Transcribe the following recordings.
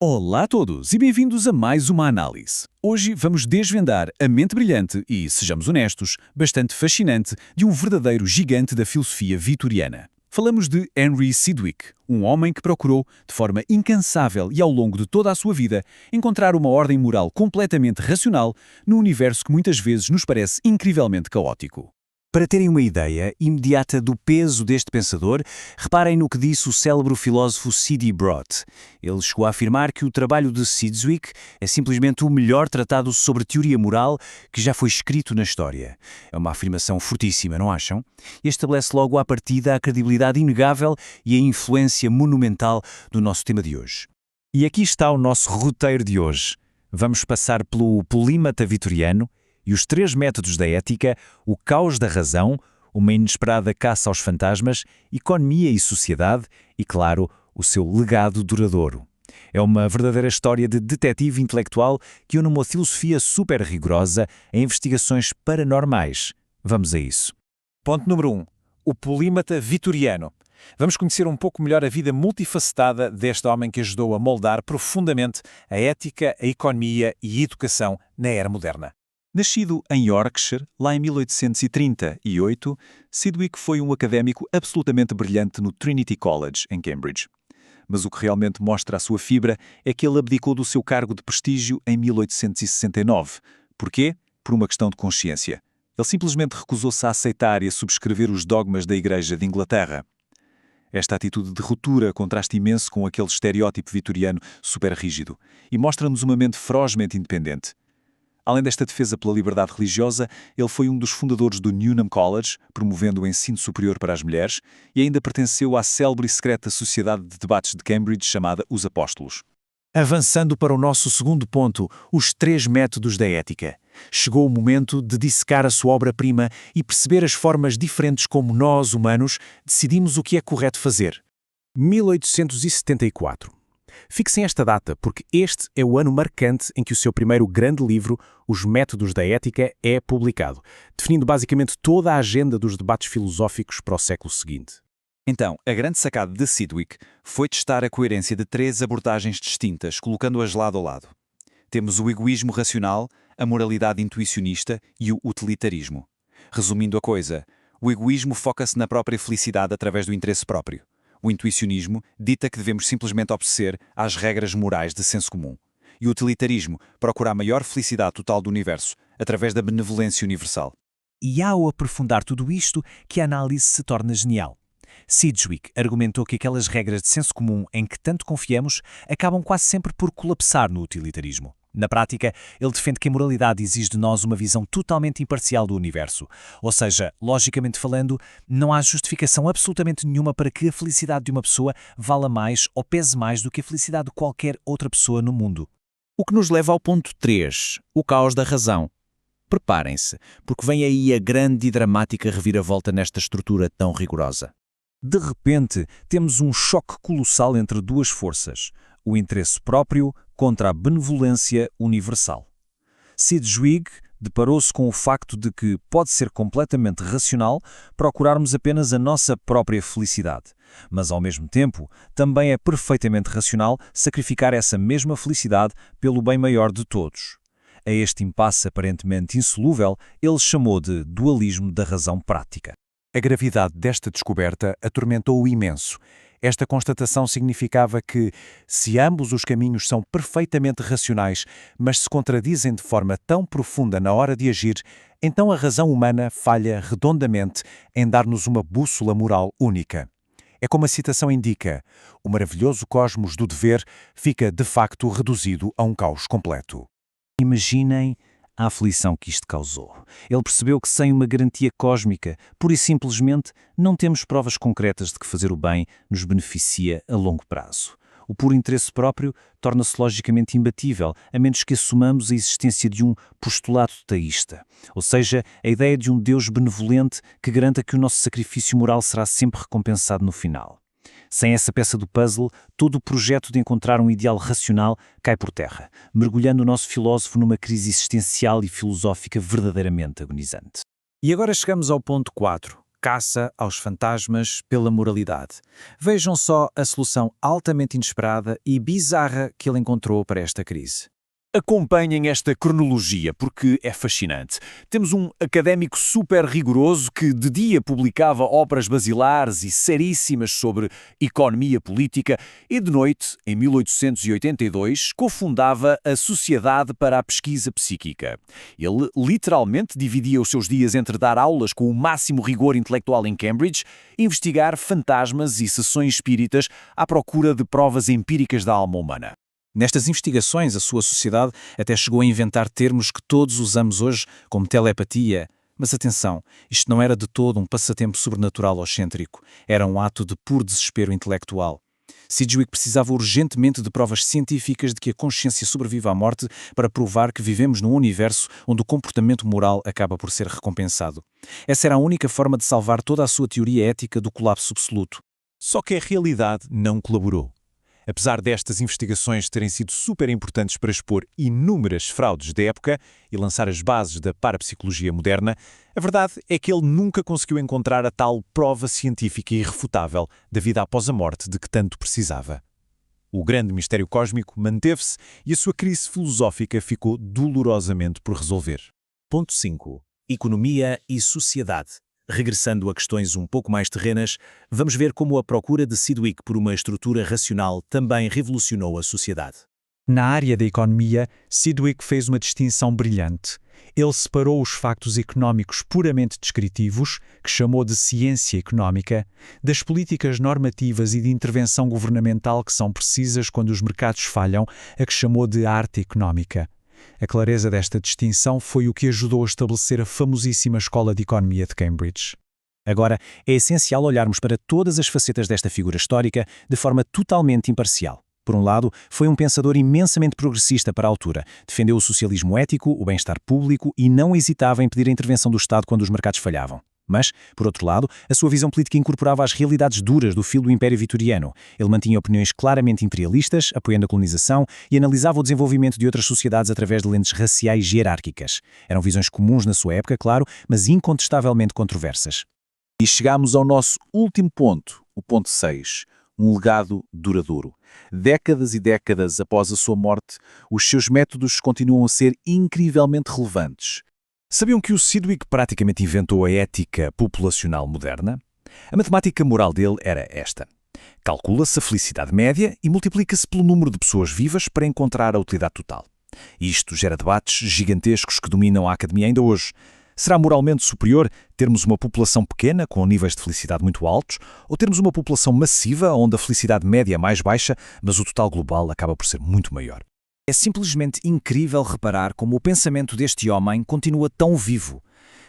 Olá a todos e bem-vindos a mais uma análise. Hoje vamos desvendar a mente brilhante e, sejamos honestos, bastante fascinante de um verdadeiro gigante da filosofia vitoriana. Falamos de Henry Sidgwick, um homem que procurou, de forma incansável e ao longo de toda a sua vida, encontrar uma ordem moral completamente racional num universo que muitas vezes nos parece incrivelmente caótico. Para terem uma ideia imediata do peso deste pensador, reparem no que disse o célebre filósofo C.D. Brott. Ele chegou a afirmar que o trabalho de Sidgwick é simplesmente o melhor tratado sobre teoria moral que já foi escrito na história. É uma afirmação fortíssima, não acham? E estabelece logo à partida a credibilidade inegável e a influência monumental do nosso tema de hoje. E aqui está o nosso roteiro de hoje. Vamos passar pelo polímata vitoriano e os 3 métodos da ética, o caos da razão, uma inesperada caça aos fantasmas, economia e sociedade e, claro, o seu legado duradouro. É uma verdadeira história de detetive intelectual que une uma filosofia super rigorosa a investigações paranormais. Vamos a isso. Ponto número 1. O polímata vitoriano. Vamos conhecer um pouco melhor a vida multifacetada deste homem que ajudou a moldar profundamente a ética, a economia e a educação na era moderna. Nascido em Yorkshire, lá em 1838, Sidgwick foi um académico absolutamente brilhante no Trinity College, em Cambridge. Mas o que realmente mostra a sua fibra é que ele abdicou do seu cargo de prestígio em 1869. Porquê? Por uma questão de consciência. Ele simplesmente recusou-se a aceitar e a subscrever os dogmas da Igreja de Inglaterra. Esta atitude de ruptura contrasta imenso com aquele estereótipo vitoriano super rígido e mostra-nos uma mente ferozmente independente. Além desta defesa pela liberdade religiosa, ele foi um dos fundadores do Newnham College, promovendo o ensino superior para as mulheres, e ainda pertenceu à célebre e secreta sociedade de debates de Cambridge chamada Os Apóstolos. Avançando para o nosso segundo ponto, os 3 métodos da ética. Chegou o momento de dissecar a sua obra-prima e perceber as formas diferentes como nós, humanos, decidimos o que é correto fazer. 1874. Fixem esta data porque este é o ano marcante em que o seu primeiro grande livro, Os Métodos da Ética, é publicado, definindo basicamente toda a agenda dos debates filosóficos para o século seguinte. Então, a grande sacada de Sidgwick foi testar a coerência de 3 abordagens distintas, colocando-as lado a lado. Temos o egoísmo racional, a moralidade intuicionista e o utilitarismo. Resumindo a coisa, o egoísmo foca-se na própria felicidade através do interesse próprio. O intuicionismo dita que devemos simplesmente obedecer às regras morais de senso comum. E o utilitarismo procura a maior felicidade total do universo, através da benevolência universal. E ao aprofundar tudo isto, que a análise se torna genial. Sidgwick argumentou que aquelas regras de senso comum em que tanto confiamos acabam quase sempre por colapsar no utilitarismo. Na prática, ele defende que a moralidade exige de nós uma visão totalmente imparcial do universo. Ou seja, logicamente falando, não há justificação absolutamente nenhuma para que a felicidade de uma pessoa vala mais ou pese mais do que a felicidade de qualquer outra pessoa no mundo. O que nos leva ao ponto 3, o caos da razão. Preparem-se, porque vem aí a grande e dramática reviravolta nesta estrutura tão rigorosa. De repente, temos um choque colossal entre 2 forças, o interesse próprio contra a benevolência universal. Sidgwick deparou-se com o facto de que pode ser completamente racional procurarmos apenas a nossa própria felicidade, mas ao mesmo tempo também é perfeitamente racional sacrificar essa mesma felicidade pelo bem maior de todos. A este impasse aparentemente insolúvel, ele chamou de dualismo da razão prática. A gravidade desta descoberta atormentou-o imenso. Esta constatação significava que, se ambos os caminhos são perfeitamente racionais, mas se contradizem de forma tão profunda na hora de agir, então a razão humana falha redondamente em dar-nos uma bússola moral única. É como a citação indica: o maravilhoso cosmos do dever fica, de facto, reduzido a um caos completo. Imaginem a aflição que isto causou. Ele percebeu que sem uma garantia cósmica, pura e simplesmente, não temos provas concretas de que fazer o bem nos beneficia a longo prazo. O puro interesse próprio torna-se logicamente imbatível, a menos que assumamos a existência de um postulado teísta, ou seja, a ideia de um Deus benevolente que garanta que o nosso sacrifício moral será sempre recompensado no final. Sem essa peça do puzzle, todo o projeto de encontrar um ideal racional cai por terra, mergulhando o nosso filósofo numa crise existencial e filosófica verdadeiramente agonizante. E agora chegamos ao ponto 4, caça aos fantasmas pela moralidade. Vejam só a solução altamente inesperada e bizarra que ele encontrou para esta crise. Acompanhem esta cronologia porque é fascinante. Temos um académico super rigoroso que de dia publicava obras basilares e seríssimas sobre economia política e de noite, em 1882, cofundava a Sociedade para a Pesquisa Psíquica. Ele literalmente dividia os seus dias entre dar aulas com o máximo rigor intelectual em Cambridge, investigar fantasmas e sessões espíritas à procura de provas empíricas da alma humana. Nestas investigações, a sua sociedade até chegou a inventar termos que todos usamos hoje, como telepatia. Mas atenção, isto não era de todo um passatempo sobrenatural ou excêntrico. Era um ato de puro desespero intelectual. Sidgwick precisava urgentemente de provas científicas de que a consciência sobrevive à morte para provar que vivemos num universo onde o comportamento moral acaba por ser recompensado. Essa era a única forma de salvar toda a sua teoria ética do colapso absoluto. Só que a realidade não colaborou. Apesar destas investigações terem sido super importantes para expor inúmeras fraudes da época e lançar as bases da parapsicologia moderna, a verdade é que ele nunca conseguiu encontrar a tal prova científica irrefutável da vida após a morte de que tanto precisava. O grande mistério cósmico manteve-se e a sua crise filosófica ficou dolorosamente por resolver. Ponto 5. Economia e sociedade. Regressando a questões um pouco mais terrenas, vamos ver como a procura de Sidgwick por uma estrutura racional também revolucionou a sociedade. Na área da economia, Sidgwick fez uma distinção brilhante. Ele separou os factos económicos puramente descritivos, que chamou de ciência económica, das políticas normativas e de intervenção governamental que são precisas quando os mercados falham, a que chamou de arte económica. A clareza desta distinção foi o que ajudou a estabelecer a famosíssima Escola de Economia de Cambridge. Agora, é essencial olharmos para todas as facetas desta figura histórica de forma totalmente imparcial. Por um lado, foi um pensador imensamente progressista para a altura, defendeu o socialismo ético, o bem-estar público e não hesitava em pedir a intervenção do Estado quando os mercados falhavam. Mas, por outro lado, a sua visão política incorporava as realidades duras do filo do Império Vitoriano. Ele mantinha opiniões claramente imperialistas, apoiando a colonização, e analisava o desenvolvimento de outras sociedades através de lentes raciais hierárquicas. Eram visões comuns na sua época, claro, mas incontestavelmente controversas. E chegamos ao nosso último ponto, o ponto 6. Um legado duradouro. Décadas e décadas após a sua morte, os seus métodos continuam a ser incrivelmente relevantes. Sabiam que o Sidgwick praticamente inventou a ética populacional moderna? A matemática moral dele era esta. Calcula-se a felicidade média e multiplica-se pelo número de pessoas vivas para encontrar a utilidade total. Isto gera debates gigantescos que dominam a academia ainda hoje. Será moralmente superior termos uma população pequena com níveis de felicidade muito altos ou termos uma população massiva onde a felicidade média é mais baixa, mas o total global acaba por ser muito maior? É simplesmente incrível reparar como o pensamento deste homem continua tão vivo.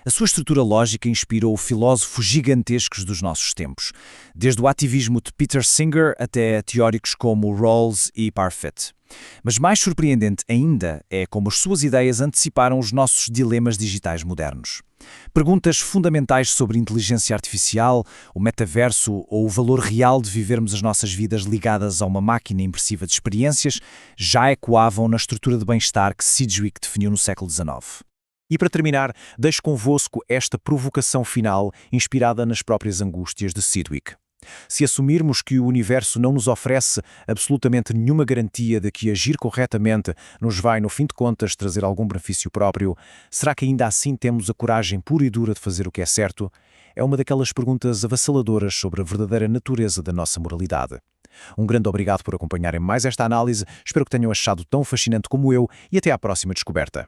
A sua estrutura lógica inspirou filósofos gigantescos dos nossos tempos, desde o ativismo de Peter Singer até teóricos como Rawls e Parfit. Mas mais surpreendente ainda é como as suas ideias anteciparam os nossos dilemas digitais modernos. Perguntas fundamentais sobre inteligência artificial, o metaverso ou o valor real de vivermos as nossas vidas ligadas a uma máquina imersiva de experiências já ecoavam na estrutura de bem-estar que Sidgwick definiu no século XIX. E para terminar, deixo convosco esta provocação final inspirada nas próprias angústias de Sidgwick. Se assumirmos que o universo não nos oferece absolutamente nenhuma garantia de que agir corretamente nos vai, no fim de contas, trazer algum benefício próprio, será que ainda assim temos a coragem pura e dura de fazer o que é certo? É uma daquelas perguntas avassaladoras sobre a verdadeira natureza da nossa moralidade. Um grande obrigado por acompanharem mais esta análise, espero que tenham achado tão fascinante como eu e até à próxima descoberta.